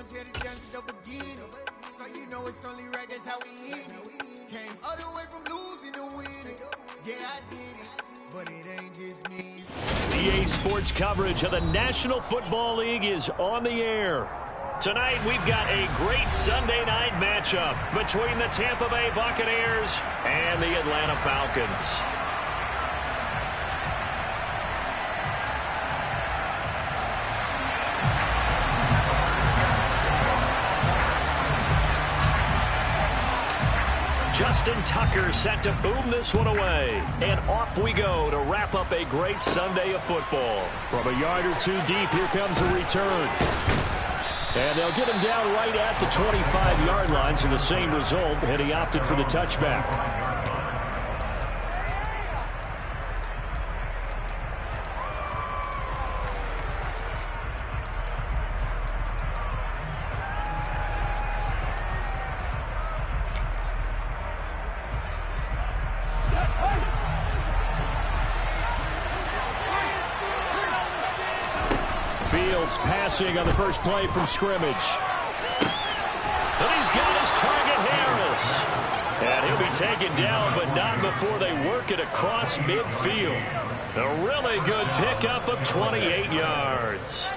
once here to dance at the beginning. So you know it's only right, that's how we hit it. Came all the way from losing to winning. Yeah, I did it, but it ain't just me. EA Sports coverage of the National Football League is on the air. Tonight, we've got a great Sunday night matchup between the Tampa Bay Buccaneers and the Atlanta Falcons. Justin Tucker set to boom this one away. And off we go to wrap up a great Sunday of football. From a yard or two deep, here comes a return. And they'll get him down right at the 25-yard line, so the same result, and he opted for the touchback. Passing on the first play from scrimmage. And he's got his target, Harris. And he'll be taken down, but not before they work it across midfield. A really good pickup of 28 yards.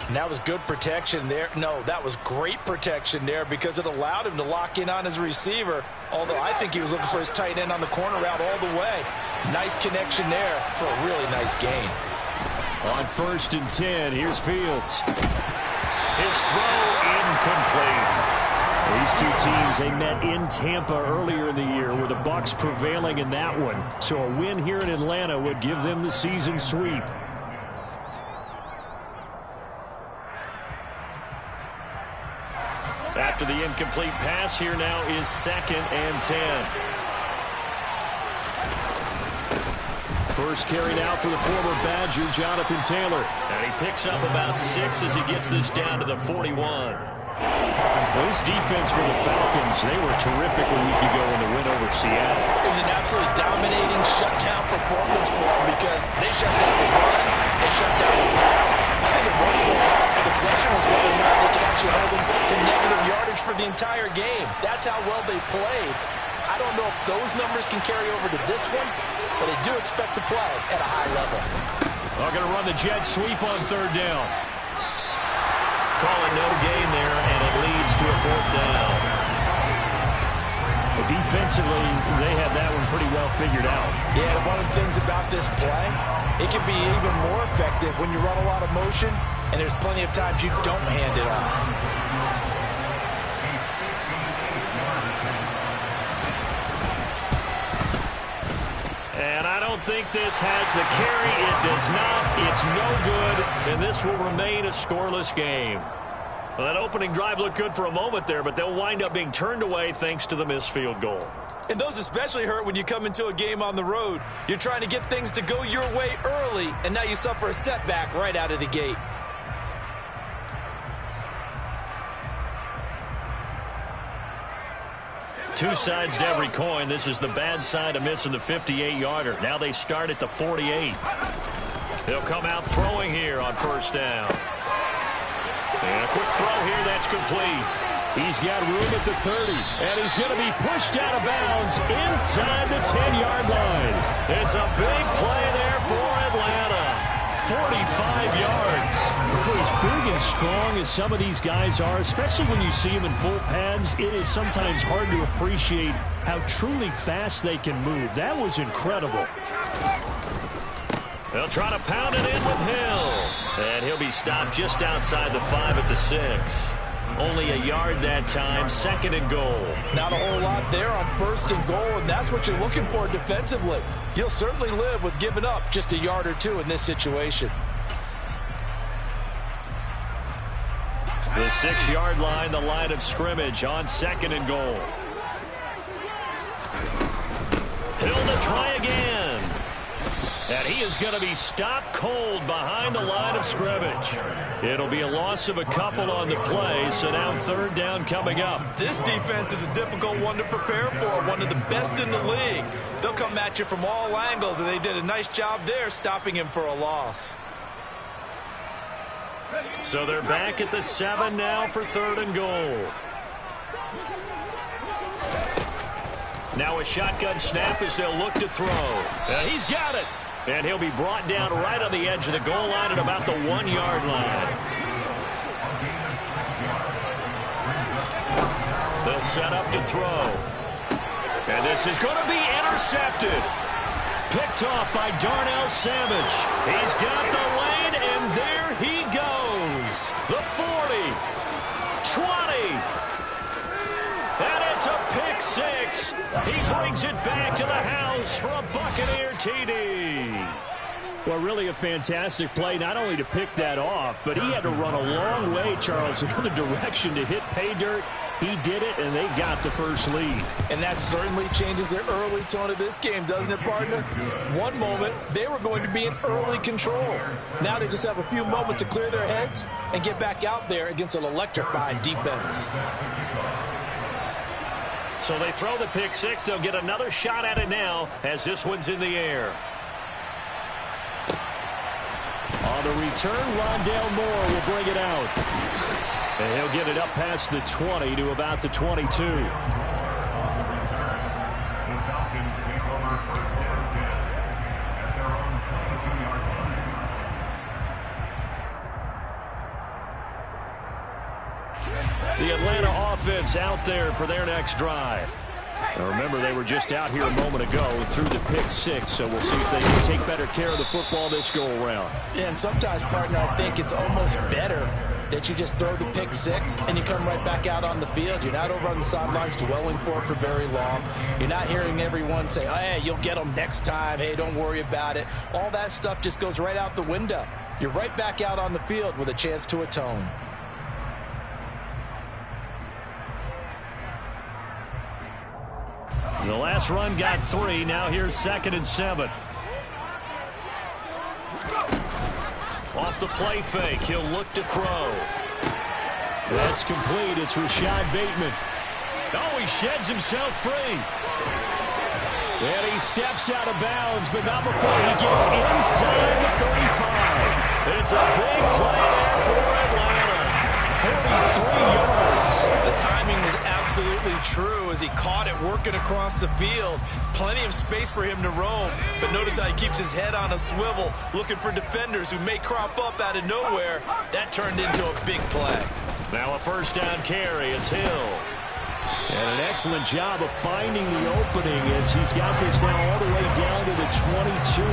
And that was good protection there. No, that was great protection there because it allowed him to lock in on his receiver. Although I think he was looking for his tight end on the corner route all the way. Nice connection there for a really nice gain. On 1st and 10, here's Fields. His throw incomplete. These two teams, they met in Tampa earlier in the year with the Bucs prevailing in that one. So a win here in Atlanta would give them the season sweep. After the incomplete pass, here now is 2nd and 10. First carry now for the former Badger, Jonathan Taylor. And he picks up about 6 as he gets this down to the 41. Well, this defense for the Falcons, they were terrific a week ago in the win over Seattle. It was an absolutely dominating shutdown performance for them because they shut down the run, they shut down the pass. I think at one point, the question was whether or not they could actually hold them to negative yardage for the entire game. That's how well they played. I don't know if those numbers can carry over to this one, but they do expect to play at a high level. They're going to run the jet sweep on 3rd down. Calling no gain there, and it leads to a 4th down. But defensively, they had that one pretty well figured out. Yeah, one of the things about this play, it can be even more effective when you run a lot of motion, and there's plenty of times you don't hand it off. And I don't think this has the carry. It does not. It's no good. And this will remain a scoreless game. Well, that opening drive looked good for a moment there, but they'll wind up being turned away thanks to the missed field goal. And those especially hurt when you come into a game on the road. You're trying to get things to go your way early, and now you suffer a setback right out of the gate. Two sides to every coin. This is the bad side of missing the 58-yarder. Now they start at the 48. They'll come out throwing here on 1st down. And a quick throw here, that's complete. He's got room at the 30, and he's going to be pushed out of bounds inside the 10-yard line. It's a big play there for Atlanta. 45 yards. For as big and strong as some of these guys are, especially when you see them in full pads, it is sometimes hard to appreciate how truly fast they can move. That was incredible. They'll try to pound it in with Hill. And he'll be stopped just outside the 5 at the 6. Only a yard that time, 2nd and goal. Not a whole lot there on 1st and goal, and that's what you're looking for defensively. You'll certainly live with giving up just a yard or two in this situation. The 6-yard line, the line of scrimmage on 2nd and goal. Hill to try again. And he is going to be stopped cold behind the line of scrimmage. It'll be a loss of a couple on the play, so now 3rd down coming up. This defense is a difficult one to prepare for, one of the best in the league. They'll come at you from all angles, and they did a nice job there stopping him for a loss. So they're back at the 7 now for 3rd and goal. Now a shotgun snap as they'll look to throw. He's got it. And he'll be brought down right on the edge of the goal line at about the 1-yard line. They'll set up to throw. And this is going to be intercepted. Picked off by Darnell Savage. He's got the lane, and there he goes. The 40, 20, and it's a pick 6. He brings it back to the house for a Buccaneer TD. Well, really a fantastic play, not only to pick that off, but he had to run a long way, Charles, in the direction to hit pay dirt. He did it, and they got the first lead. And that certainly changes the early tone of this game, doesn't it, partner? One moment, they were going to be in early control. Now they just have a few moments to clear their heads and get back out there against an electrified defense. So they throw the pick 6. They'll get another shot at it now as this one's in the air. On the return, Rondale Moore will bring it out. And he'll get it up past the 20 to about the 22. The Falcons take over first and 10 at their own 22-yard line. The Atlanta offense out there for their next drive. Now remember, they were just out here a moment ago through the pick 6, so we'll see if they can take better care of the football this go-around. Yeah, and sometimes, partner, I think it's almost better that you just throw the pick 6 and you come right back out on the field. You're not over on the sidelines dwelling for it for very long. You're not hearing everyone say, oh, hey, you'll get them next time. Hey, don't worry about it. All that stuff just goes right out the window. You're right back out on the field with a chance to atone. The last run got 3. Now here's 2nd and 7. Off the play fake, he'll look to throw. That's complete. It's Rashad Bateman. Oh, he sheds himself free. And he steps out of bounds, but not before he gets inside the 35. It's a big play there for Atlanta. 43 yards. The timing was absolutely true as he caught it working across the field. Plenty of space for him to roam, but notice how he keeps his head on a swivel, looking for defenders who may crop up out of nowhere. That turned into a big play. Now a first down carry. It's Hill. And an excellent job of finding the opening as he's got this now all the way down to the 22.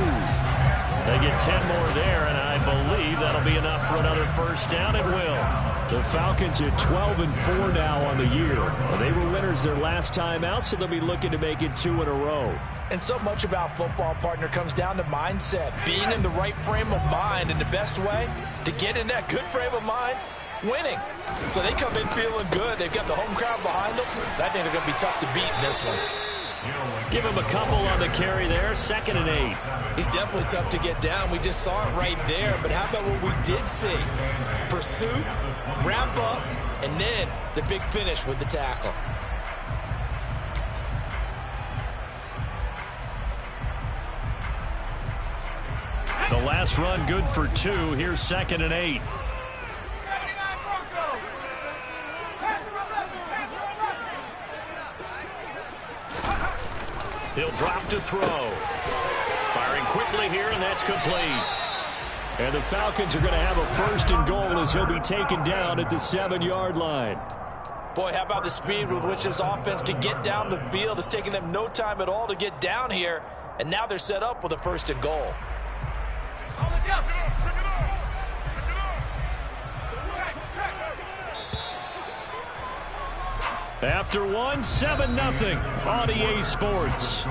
They get 10 more there, and I believe that'll be enough for another first down. It will. The Falcons at 12-4 now on the year. Well, they were winners their last time out, so they'll be looking to make it 2 in a row. And so much about football, partner, comes down to mindset. Being in the right frame of mind, and the best way to get in that good frame of mind, winning. So they come in feeling good. They've got the home crowd behind them. I think they're going to be tough to beat in this one. Give him a couple on the carry there. 2nd and 8. He's definitely tough to get down. We just saw it right there. But how about what we did see? Pursuit, wrap up, and then the big finish with the tackle. The last run good for 2. Here's 2nd and 8. He'll drop to throw. Firing quickly here, and that's complete. And the Falcons are going to have a 1st and goal as he'll be taken down at the 7-yard line. Boy, how about the speed with which this offense can get down the field? It's taking them no time at all to get down here. And now they're set up with a 1st and goal. After 1, 7-0 on EA Sports.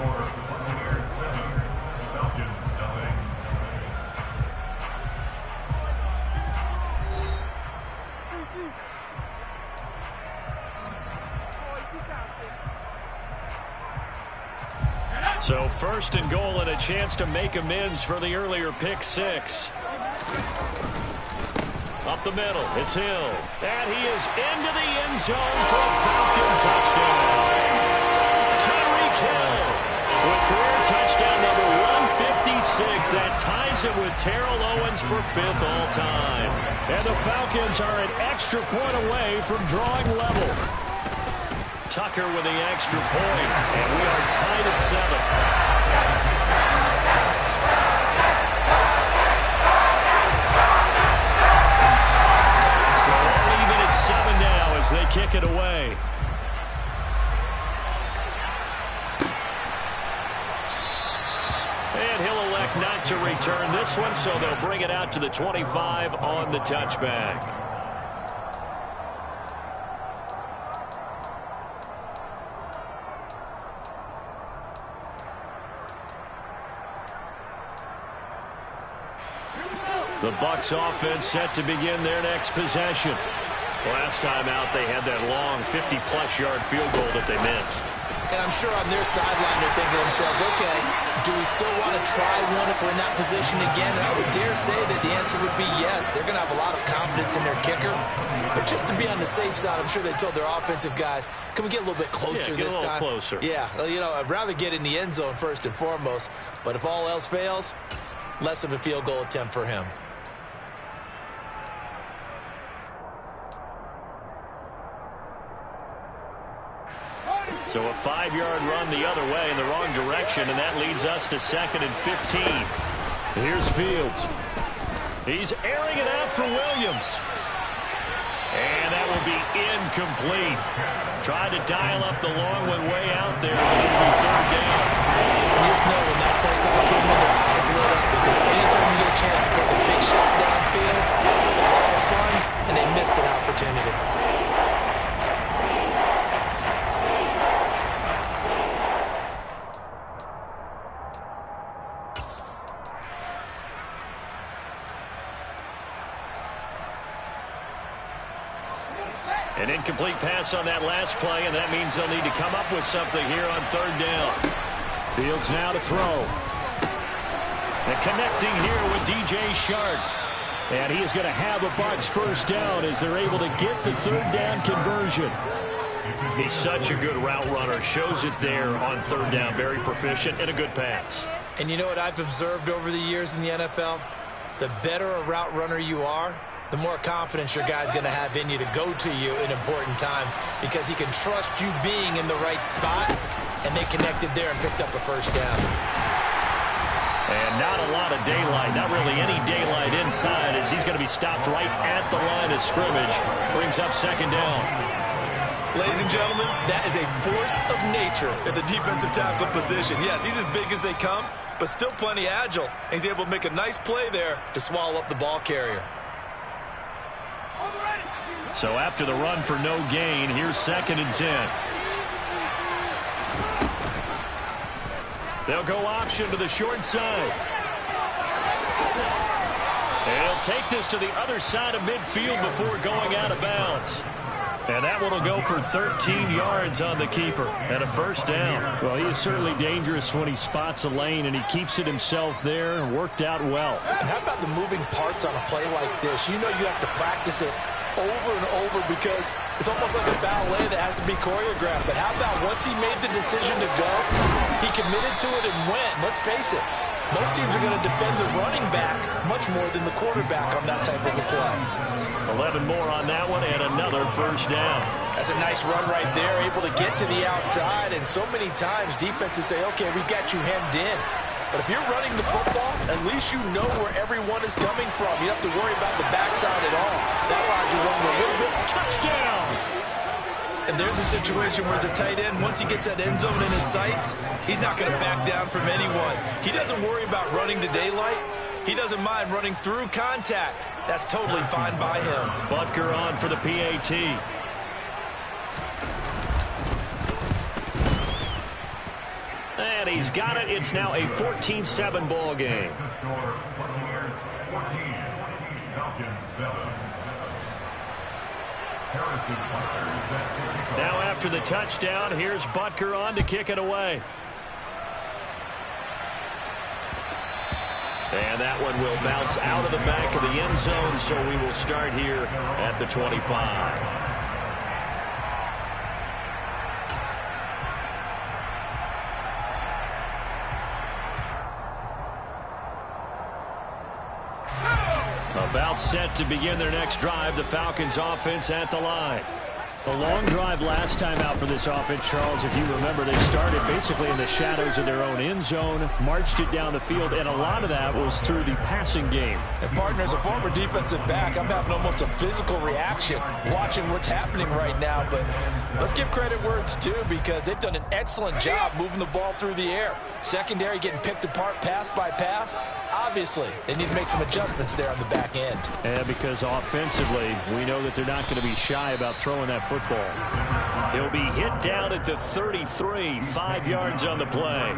So 1st and goal and a chance to make amends for the earlier pick 6. Up the middle, it's Hill. And he is into the end zone for a Falcon touchdown. Tyreek Hill with career touchdown number 157. That ties it with Terrell Owens for 5th all-time. And the Falcons are an extra point away from drawing level. Tucker with the extra point, and we are tied at 7. So all even at 7 now as they kick it away. And he'll elect not to return this one, so they'll bring it out to the 25 on the touchback. The Bucs offense set to begin their next possession. Last time out, they had that long 50-plus yard field goal that they missed. And I'm sure on their sideline they're thinking to themselves, okay, do we still want to try one if we're in that position again? And I would dare say that the answer would be yes. They're going to have a lot of confidence in their kicker. But just to be on the safe side, I'm sure they told their offensive guys, can we get a little bit closer this time? Closer. Yeah, you know, I'd rather get in the end zone first and foremost. But if all else fails, less of a field goal attempt for him. So a 5-yard run the other way in the wrong direction, and that leads us to 2nd and 15. Here's Fields. He's airing it out for Williams. And that will be incomplete. Tried to dial up the long one way out there, but it'll be 3rd down. And you just know when that play call came in, their eyes lit up, because anytime you get a chance to take a big shot downfield, that's a lot of fun, and they missed an opportunity. An incomplete pass on that last play, and that means they'll need to come up with something here on 3rd down. Fields now to throw. And connecting here with DJ Shark. And he is going to have a Bucs 1st down as they're able to get the 3rd down conversion. He's such a good route runner. Shows it there on 3rd down. Very proficient and a good pass. And you know what I've observed over the years in the NFL? The better a route runner you are, the more confidence your guy's going to have in you to go to you in important times, because he can trust you being in the right spot, and they connected there and picked up a 1st down. And not a lot of daylight, not really any daylight inside, as he's going to be stopped right at the line of scrimmage. Brings up 2nd down. Ladies and gentlemen, that is a force of nature at the defensive tackle position. Yes, he's as big as they come, but still plenty agile. And he's able to make a nice play there to swallow up the ball carrier. So after the run for no gain, here's 2nd and 10. They'll go option to the short side. And he'll take this to the other side of midfield before going out of bounds. And that one will go for 13 yards on the keeper and a 1st down. Well, he is certainly dangerous when he spots a lane, and he keeps it himself there and worked out well. And how about the moving parts on a play like this? You know you have to practice it over and over, because it's almost like a ballet that has to be choreographed. But how about once he made the decision to go, he committed to it and went. Let's face it, most teams are going to defend the running back much more than the quarterback on that type of a play. 11 more on that one and another 1st down. That's a nice run right there, able to get to the outside. And so many times defenses say, okay, we've got you hemmed in. But if you're running the football, at least you know where everyone is coming from. You don't have to worry about the backside at all. That allows you to run a little bit. Touchdown! And there's a situation where as a tight end, once he gets that end zone in his sights, he's not going to back down from anyone. He doesn't worry about running to daylight. He doesn't mind running through contact. That's totally fine by him. Butker on for the PAT. And he's got it. It's now a 14-7 ball game. The score, Buccaneers 14, Falcons 7. Now after the touchdown, here's Butker on to kick it away. And that one will bounce out of the back of the end zone, so we will start here at the 25. About set to begin their next drive, the Falcons offense at the line. The long drive last time out for this offense, Charles, if you remember, they started basically in the shadows of their own end zone, marched it down the field, and a lot of that was through the passing game. And partner, as a former defensive back, I'm having almost a physical reaction watching what's happening right now. But let's give credit where it's due, because they've done an excellent job moving the ball through the air. Secondary getting picked apart pass by pass. Obviously, they need to make some adjustments there on the back end. And because offensively, we know that they're not going to be shy about throwing that football. He'll be hit down at the 33, 5 yards on the play.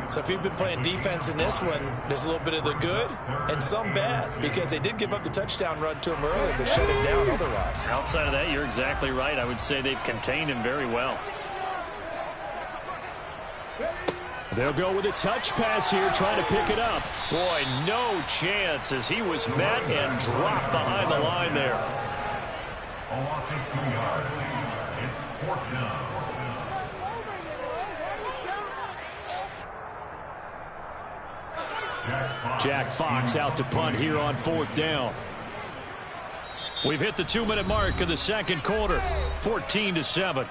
So if you've been playing defense in this one, there's a little bit of the good and some bad, because they did give up the touchdown run to him earlier, but shut him down otherwise. Outside of that, you're exactly right. I would say they've contained him very well. They'll go with a touch pass here, trying to pick it up. Boy, no chance as he was met and dropped behind the line there. A loss of 2 yards. It's 4th down. Jack Fox out to punt here on 4th down. We've hit the 2-minute mark of the second quarter, 14-7.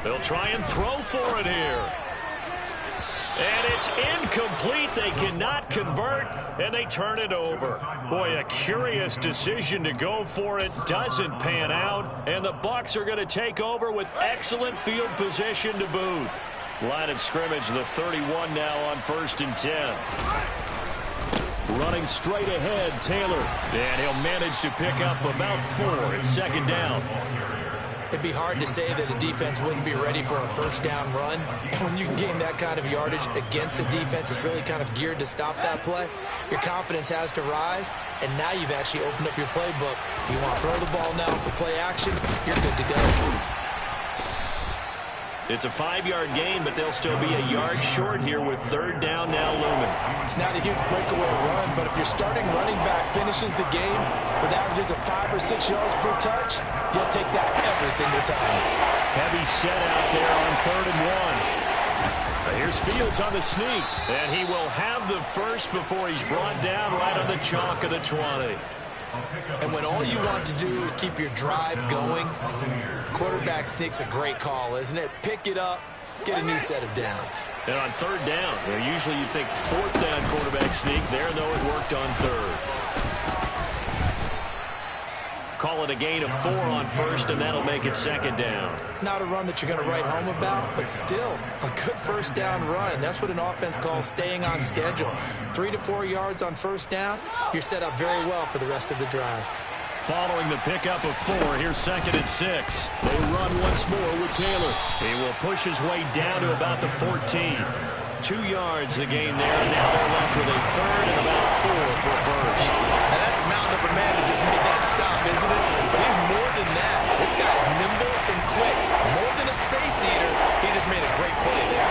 They'll try and throw for it here. And it's incomplete. They cannot convert, and they turn it over. Boy, a curious decision to go for it. Doesn't pan out, and the Bucs are going to take over with excellent field position to boot. Line of scrimmage, the 31 now on 1st and 10. Running straight ahead, Taylor. And he'll manage to pick up about 4. It's 2nd down. It'd be hard to say that a defense wouldn't be ready for a 1st down run. When you can gain that kind of yardage against a defense that's really kind of geared to stop that play, your confidence has to rise, and now you've actually opened up your playbook. If you want to throw the ball now for play action, you're good to go. It's a 5-yard gain, but they'll still be a yard short here with 3rd down now looming. It's not a huge breakaway run, but if your starting running back finishes the game with averages of 5 or 6 yards per touch, you'll take that every single time. Heavy set out there on 3rd and 1. Here's Fields on the sneak, and he will have the first before he's brought down right on the chalk of the 20. And when all you want to do is keep your drive going, quarterback sneak's a great call, isn't it? Pick it up, get a new set of downs. And on 3rd down, usually you think 4th down quarterback sneak. There, though, it worked on 3rd. Call it a gain of 4 on 1st, and that'll make it 2nd down. Not a run that you're going to write home about, but still a good 1st down run. That's what an offense calls staying on schedule. 3 to 4 yards on 1st down, you're set up very well for the rest of the drive. Following the pickup of 4, here's 2nd and 6. They run once more with Taylor. He will push his way down to about the 14. 2 yards the gain there, and now they're left with a 3rd and about 4 for 1st. Now that's a mountain of a man that just made that stop, isn't it? But he's more than that. This guy's nimble and quick. More than a space eater, he just made a great play there.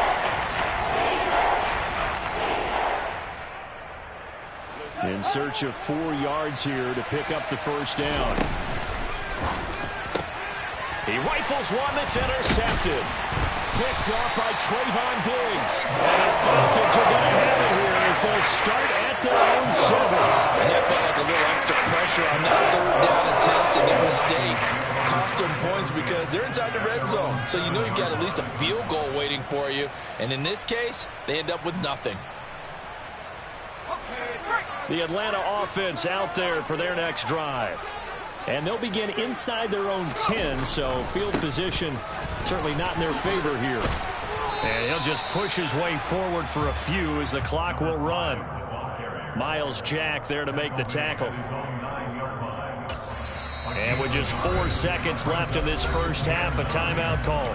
In search of 4 yards here to pick up the 1st down. He rifles one that's intercepted. Picked off by Trayvon Diggs. And the Falcons are going to have it here as they'll start at their own 7. And that felt like a little extra pressure on that 3rd down attempt, and their mistake cost them points because they're inside the red zone. So you know you've got at least a field goal waiting for you. And in this case, they end up with nothing. The Atlanta offense out there for their next drive. And they'll begin inside their own 10, so field position certainly not in their favor here. And he'll just push his way forward for a few as the clock will run. Miles Jack there to make the tackle. And with just 4 seconds left in this first half, a timeout call.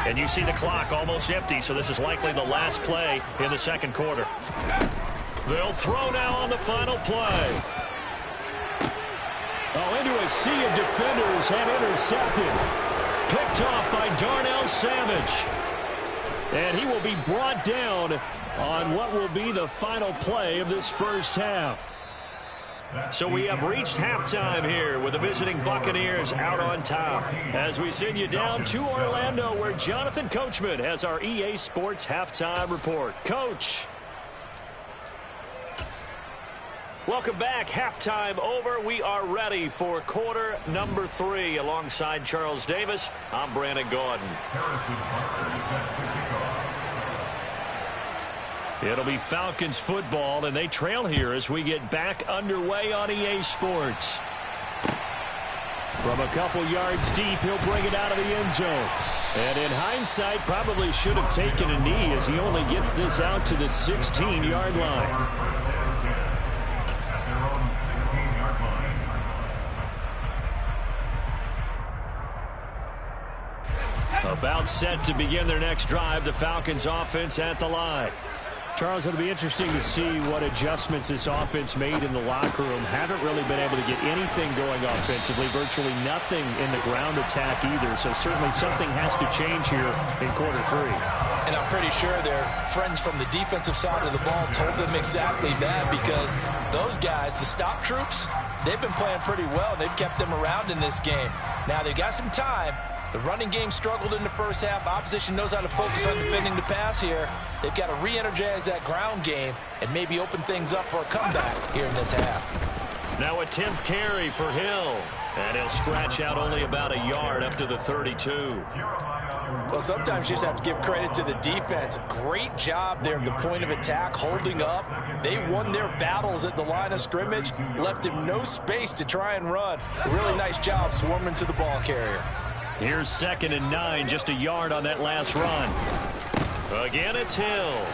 And you see the clock almost empty, so this is likely the last play in the second quarter. They'll throw now on the final play. Oh, into a sea of defenders and intercepted. Picked off by Darnell Savage. And he will be brought down on what will be the final play of this first half. So we have reached halftime here with the visiting Buccaneers out on top. As we send you down to Orlando, where Jonathan Coachman has our EA Sports halftime report. Coach. Welcome back. Halftime over. We are ready for quarter number 3. Alongside Charles Davis, I'm Brandon Gordon. It'll be Falcons football, and they trail here as we get back underway on EA Sports. From a couple yards deep, he'll bring it out of the end zone. And in hindsight, probably should have taken a knee as he only gets this out to the 16-yard line. About set to begin their next drive, the Falcons offense at the line. Charles, it'll be interesting to see what adjustments this offense made in the locker room. Haven't really been able to get anything going offensively, virtually nothing in the ground attack either. So certainly something has to change here in quarter 3. And I'm pretty sure their friends from the defensive side of the ball told them exactly that, because those guys, the stop troops, they've been playing pretty well. They've kept them around in this game. Now they've got some time. The running game struggled in the first half. Opposition knows how to focus on defending the pass here. They've got to re-energize that ground game and maybe open things up for a comeback here in this half. Now a 10th carry for Hill. And he'll scratch out only about a yard up to the 32. Well, sometimes you just have to give credit to the defense. Great job there at the point of attack, holding up. They won their battles at the line of scrimmage, left him no space to try and run. Really nice job swarming to the ball carrier. Here's 2nd and 9, just a yard on that last run. Again, it's Hill.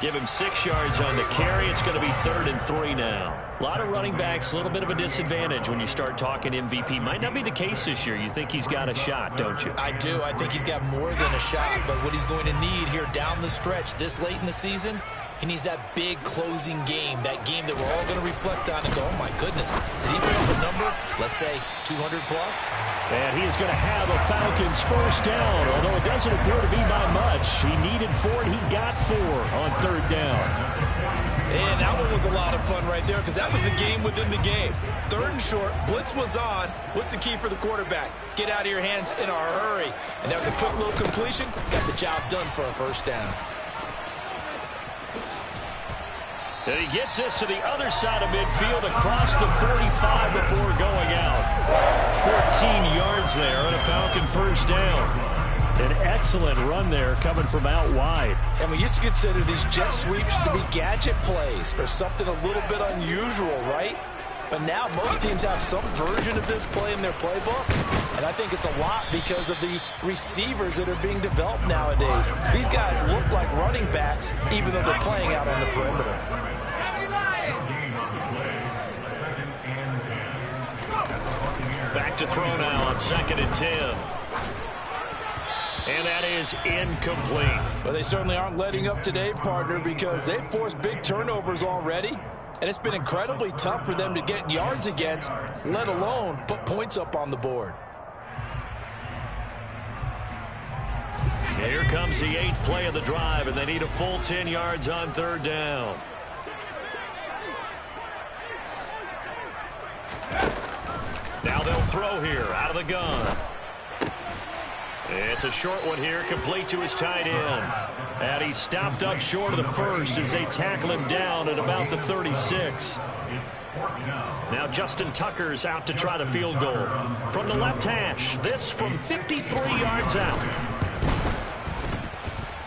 Give him 6 yards on the carry. It's going to be 3rd and 3 now. A lot of running backs, a little bit of a disadvantage when you start talking MVP. Might not be the case this year. You think he's got a shot, don't you? I do. I think he's got more than a shot. But what he's going to need here down the stretch this late in the season, he needs that big closing game, that game that we're all going to reflect on and go, oh, my goodness, did he put up a number, let's say, 200 plus? And he is going to have a Falcons first down, although it doesn't appear to be by much. He needed 4, and he got 4 on 3rd down. And that one was a lot of fun right there, because that was the game within the game. 3rd and short, blitz was on. What's the key for the quarterback? Get out of your hands in a hurry. And that was a quick little completion. Got the job done for a first down. And he gets this to the other side of midfield across the 45 before going out. 14 yards there and a Falcon first down. An excellent run there coming from out wide. And we used to consider these jet sweeps to be gadget plays or something a little bit unusual, right? But now most teams have some version of this play in their playbook. And I think it's a lot because of the receivers that are being developed nowadays. These guys look like running backs even though they're playing out on the perimeter. Back to throw now on 2nd and 10. And that is incomplete. Well, they certainly aren't letting up today, partner, because they've forced big turnovers already. And it's been incredibly tough for them to get yards against, let alone put points up on the board. Here comes the 8th play of the drive, and they need a full 10 yards on 3rd down. Now they'll throw here out of the gun. It's a short one here, complete to his tight end. And he stopped up short of the first as they tackle him down at about the 36. Now Justin Tucker's out to try the field goal. From the left hash, this from 53 yards out.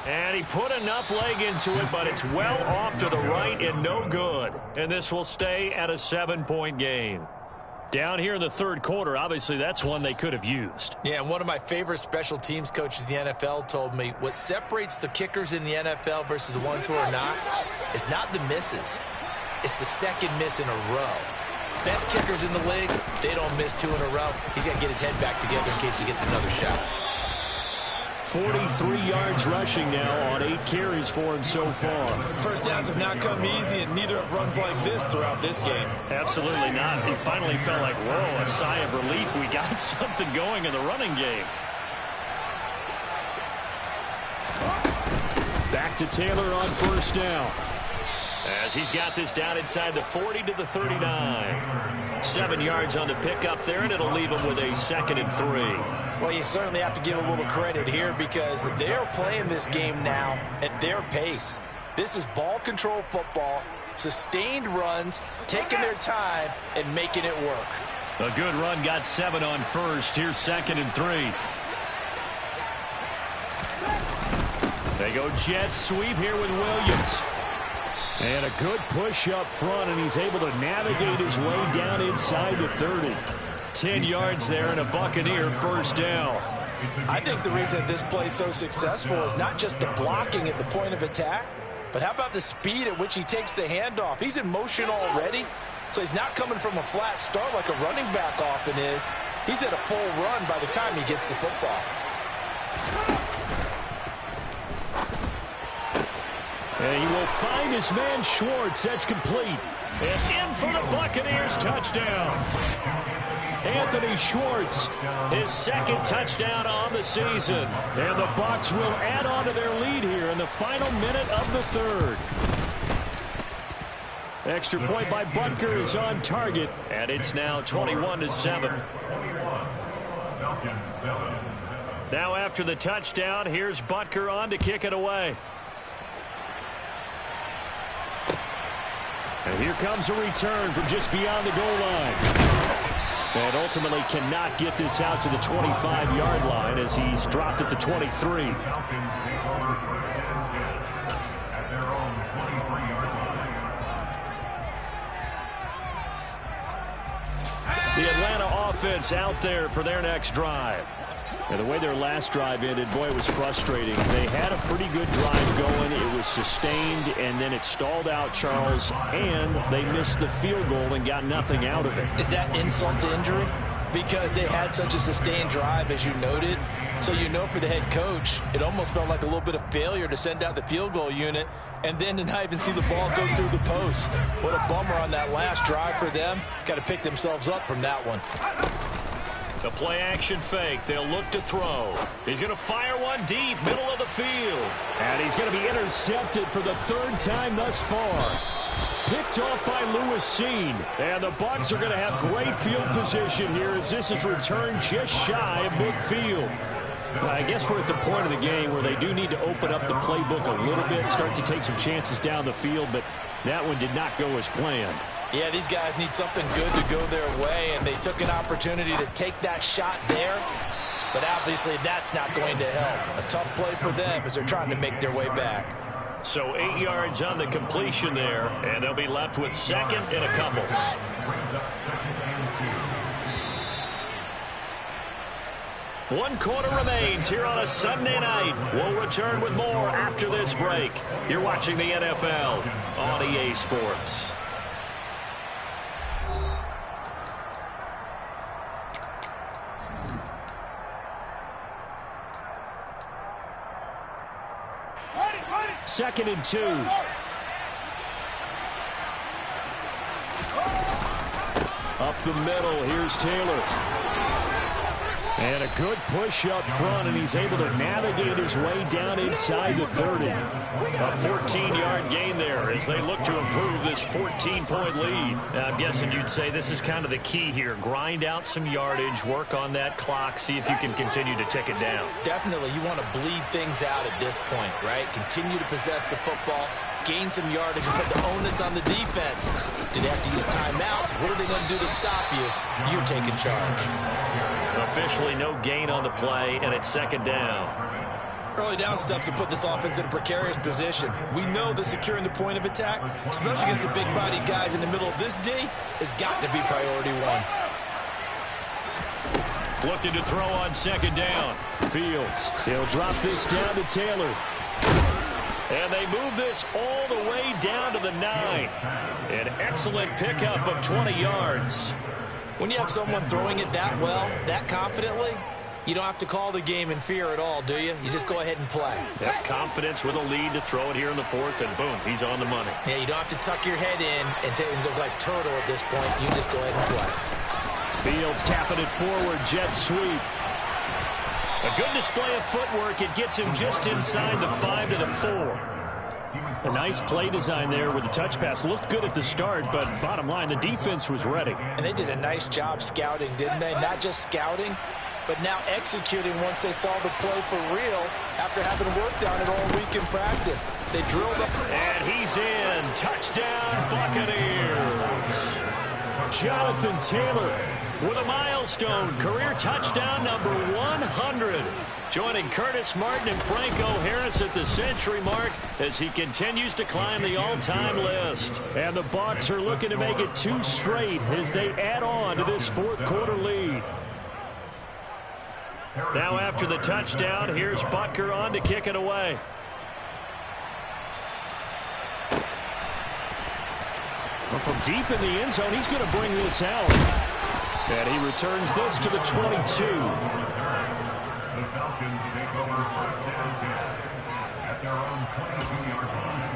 And he put enough leg into it, but it's well off to the right and no good. And this will stay at a 7-point game. Down here in the 3rd quarter, obviously that's one they could have used. Yeah, and one of my favorite special teams coaches in the NFL told me what separates the kickers in the NFL versus the ones who are not is not the misses. It's the second miss in a row. best kickers in the league, they don't miss 2 in a row. He's got to get his head back together in case he gets another shot. 43 yards rushing now on 8 carries for him so far. First downs have not come easy, and neither have runs like this throughout this game. Absolutely not. He finally felt like, whoa, a sigh of relief. We got something going in the running game. Back to Taylor on first down. As he's got this down inside the 40 to the 39. 7 yards on the pickup there, and it'll leave him with a 2nd and 3. Well, you certainly have to give a little credit here because they're playing this game now at their pace. This is ball control football, sustained runs, taking their time, and making it work. A good run, got 7 on first. Here's 2nd and 3. They go jet sweep here with Williams. And a good push up front, and he's able to navigate his way down inside the 30. 10 yards there and a Buccaneer first down. I think the reason this play is so successful is not just the blocking at the point of attack, but how about the speed at which he takes the handoff? He's in motion already, so he's not coming from a flat start like a running back often is. He's at a full run by the time he gets the football. And he will find his man Schwartz. That's complete. And in for the Buccaneers touchdown. Anthony Schwartz, his 2nd touchdown on the season. And the Bucs will add on to their lead here in the final minute of the 3rd. Extra point by Butker is on target. And it's now 21-7. Now after the touchdown, here's Butker on to kick it away. And here comes a return from just beyond the goal line. And ultimately cannot get this out to the 25-yard line as he's dropped at the 23. The Atlanta offense out there for their next drive. And the way their last drive ended, boy, it was frustrating. They had a pretty good drive going. It was sustained, and then it stalled out, Charles, and they missed the field goal and got nothing out of it. Is that insult to injury? Because they had such a sustained drive, as you noted. So you know for the head coach, it almost felt like a little bit of failure to send out the field goal unit and then to not even see the ball go through the post. What a bummer on that last drive for them. Got to pick themselves up from that one. The play action fake. They'll look to throw. He's going to fire one deep, middle of the field. And he's going to be intercepted for the 3rd time thus far. Picked off by Lewis Seen. And the Bucs are going to have great field position here as this is returned just shy of midfield. Well, I guess we're at the point of the game where they do need to open up the playbook a little bit, start to take some chances down the field, but that one did not go as planned. Yeah, these guys need something good to go their way, and they took an opportunity to take that shot there. But obviously, that's not going to help. A tough play for them as they're trying to make their way back. So 8 yards on the completion there, and they'll be left with 2nd and a couple. One quarter remains here on a Sunday night. We'll return with more after this break. You're watching the NFL on EA Sports. Second and 2. Up the middle, here's Taylor. And a good push up front, and he's able to navigate his way down inside the 30. A 14-yard gain there as they look to improve this 14-point lead. Now, I'm guessing you'd say this is kind of the key here. Grind out some yardage, work on that clock, see if you can continue to tick it down. Definitely, you want to bleed things out at this point, right? Continue to possess the football, gain some yardage, and put the onus on the defense. Do they have to use timeouts? What are they going to do to stop you? You're taking charge. Officially no gain on the play, and it's 2nd down. Early down stuff to put this offense in a precarious position. We know that securing the point of attack, especially against the big-bodied guys in the middle of this D, has got to be priority 1. Looking to throw on 2nd down. Fields. He'll drop this down to Taylor. And they move this all the way down to the 9. An excellent pickup of 20 yards. When you have someone throwing it that well, that confidently, you don't have to call the game in fear at all, do you? You just go ahead and play. That confidence with a lead to throw it here in the 4th, and boom, he's on the money. Yeah, you don't have to tuck your head in and look like turtle at this point. You just go ahead and play. Fields tapping it forward, jet sweep. A good display of footwork. It gets him just inside the 5 to the 4. A nice play design there with the touch pass. Looked good at the start, but bottom line, the defense was ready. And they did a nice job scouting, didn't they? Not just scouting, but now executing once they saw the play for real after having worked on it all week in practice. They drilled up. And he's in. Touchdown, Buccaneers. Jonathan Taylor with a milestone. Career touchdown number 100. Joining Curtis Martin and Franco Harris at the century mark as he continues to climb the all-time list. And the Bucs are looking to make it 2 straight as they add on to this 4th quarter lead. Now after the touchdown, here's Butker on to kick it away. Well, from deep in the end zone, he's going to bring this out. And he returns this to the 22. The Falcons take over 1st and 10 at their own 22-yard line.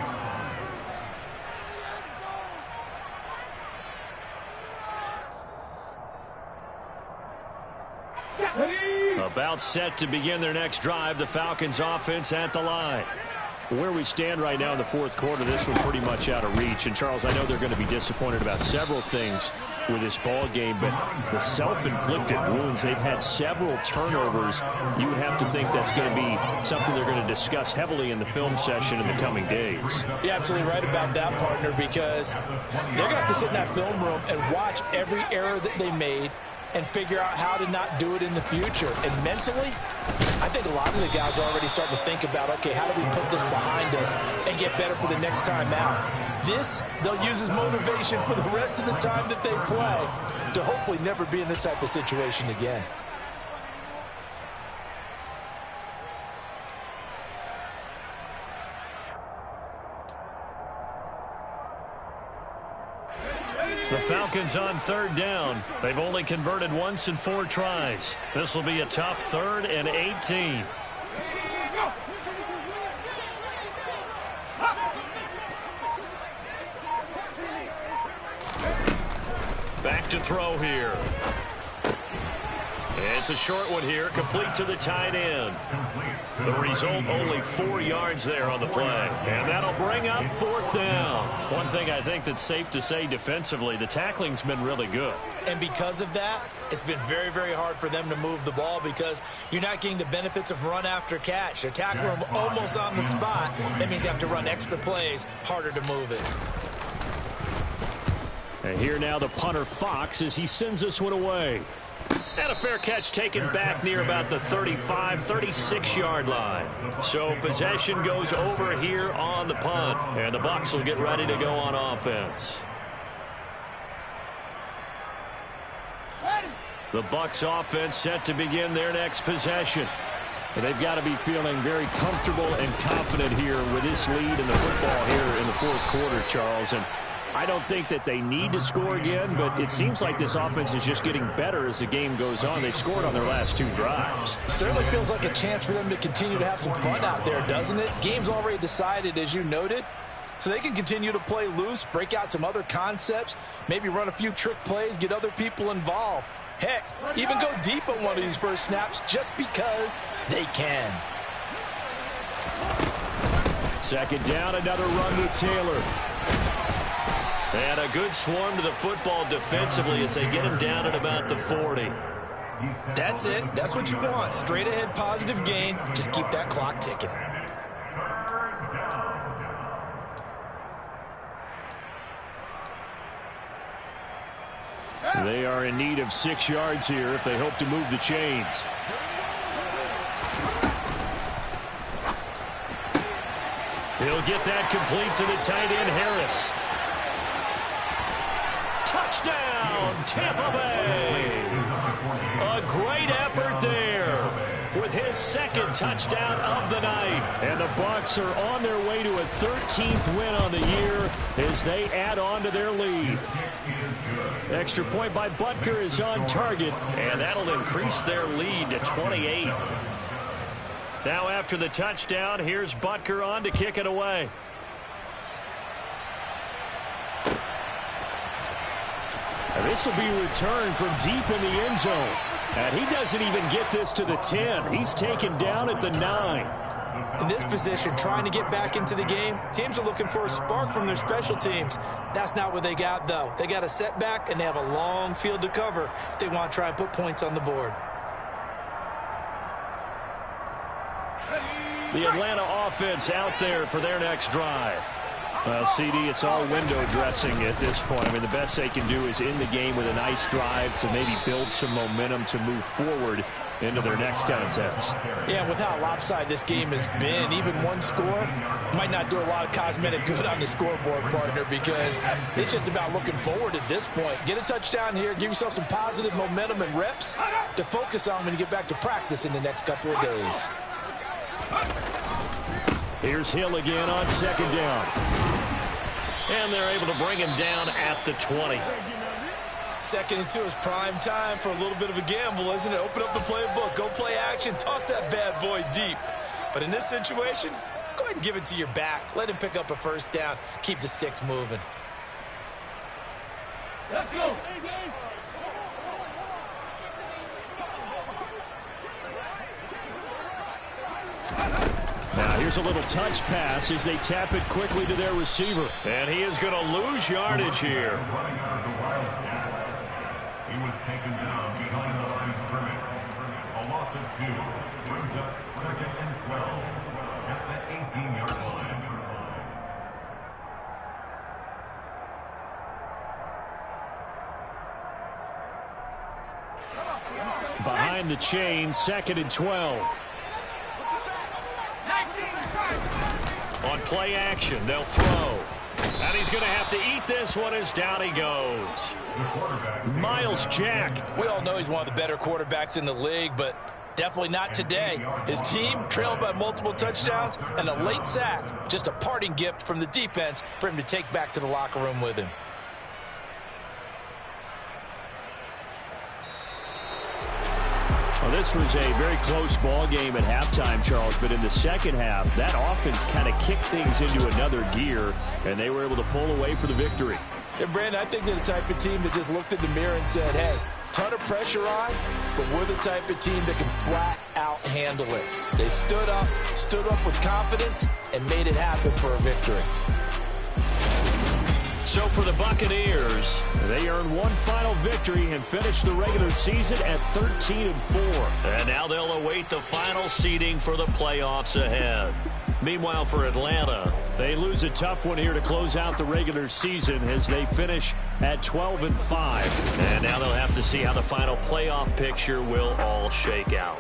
About set to begin their next drive, the Falcons offense at the line. Where we stand right now in the 4th quarter, this one pretty much out of reach. And, Charles, I know they're going to be disappointed about several things with this ball game, but the self-inflicted wounds, they've had several turnovers. You would have to think that's going to be something they're going to discuss heavily in the film session in the coming days. You're absolutely right about that, partner, because they're going to have to sit in that film room and watch every error that they made and figure out how to not do it in the future. And mentally, I think a lot of the guys are already starting to think about, okay, how do we put this behind us and get better for the next time out? This, they'll use as motivation for the rest of the time that they play to hopefully never be in this type of situation again. The Falcons on 3rd down. They've only converted once in 4 tries. This will be a tough 3rd and 18. Back to throw here. It's a short one here, complete to the tight end. The result, only 4 yards there on the play. And that'll bring up 4th down. One thing I think that's safe to say defensively, the tackling's been really good. And because of that, it's been very, very hard for them to move the ball because you're not getting the benefits of run after catch. They tackle them almost on the spot. That means you have to run extra plays, harder to move it. And here now the punter Fox as he sends this one away. And a fair catch taken back near about the 35, 36-yard line. So possession goes over here on the punt. And the Bucs will get ready to go on offense. The Bucs offense set to begin their next possession. And they've got to be feeling very comfortable and confident here with this lead in the football here in the 4th quarter, Charles. And I don't think that they need to score again, but it seems like this offense is just getting better as the game goes on. They've scored on their last 2 drives. Certainly feels like a chance for them to continue to have some fun out there, doesn't it? Game's already decided, as you noted, so they can continue to play loose, break out some other concepts, maybe run a few trick plays, get other people involved. Heck, even go deep on one of these first snaps just because they can. 2nd down, another run with Taylor. And a good swarm to the football defensively as they get him down at about the 40. That's it. That's what you want. Straight ahead positive gain. Just keep that clock ticking. They are in need of 6 yards here if they hope to move the chains. He'll get that complete to the tight end, Harris. Touchdown, Tampa Bay. A great effort there with his second touchdown of the night. And the Bucs are on their way to a 13th win on the year as they add on to their lead. Extra point by Butker is on target, and that'll increase their lead to 28. Now after the touchdown, here's Butker on to kick it away. This will be returned from deep in the end zone. And he doesn't even get this to the 10. He's taken down at the 9. In this position, trying to get back into the game, teams are looking for a spark from their special teams. That's not what they got, though. They got a setback, and they have a long field to cover if they want to try and put points on the board. The Atlanta offense out there for their next drive. Well, CD, it's all window dressing at this point. I mean, the best they can do is in the game with a nice drive to maybe build some momentum to move forward into their next contest. Yeah, with how lopsided this game has been, even one score might not do a lot of cosmetic good on the scoreboard, partner, because it's just about looking forward at this point. Get a touchdown here, give yourself some positive momentum and reps to focus on when you get back to practice in the next couple of days. Here's Hill again on second down. And they're able to bring him down at the 20. 2nd and 2 is prime time for a little bit of a gamble, isn't it? Open up the playbook, go play action, toss that bad boy deep. But in this situation, go ahead and give it to your back. Let him pick up a first down. Keep the sticks moving. Let's go. Now here's a little touch pass as they tap it quickly to their receiver. And he is going to lose yardage here. Running out of the Wildcat. He was taken down behind the line of scrimmage. A loss of 2 brings up 2nd and 12 at the 18-yard line. Behind the chain, 2nd and 12. On play action, they'll throw. And he's going to have to eat this one as down he goes. Miles Jack. We all know he's one of the better quarterbacks in the league, but definitely not today. His team trailed by multiple touchdowns and a late sack. Just a parting gift from the defense for him to take back to the locker room with him. Well, this was a very close ball game at halftime, Charles, but in the second half, that offense kind of kicked things into another gear, and they were able to pull away for the victory. And, Brandon, I think they're the type of team that just looked in the mirror and said, hey, ton of pressure on, but we're the type of team that can flat out handle it. They stood up with confidence, and made it happen for a victory. So for the Buccaneers, they earned one final victory and finished the regular season at 13-4. And now they'll await the final seeding for the playoffs ahead. Meanwhile, for Atlanta, they lose a tough one here to close out the regular season as they finish at 12-5. And now they'll have to see how the final playoff picture will all shake out.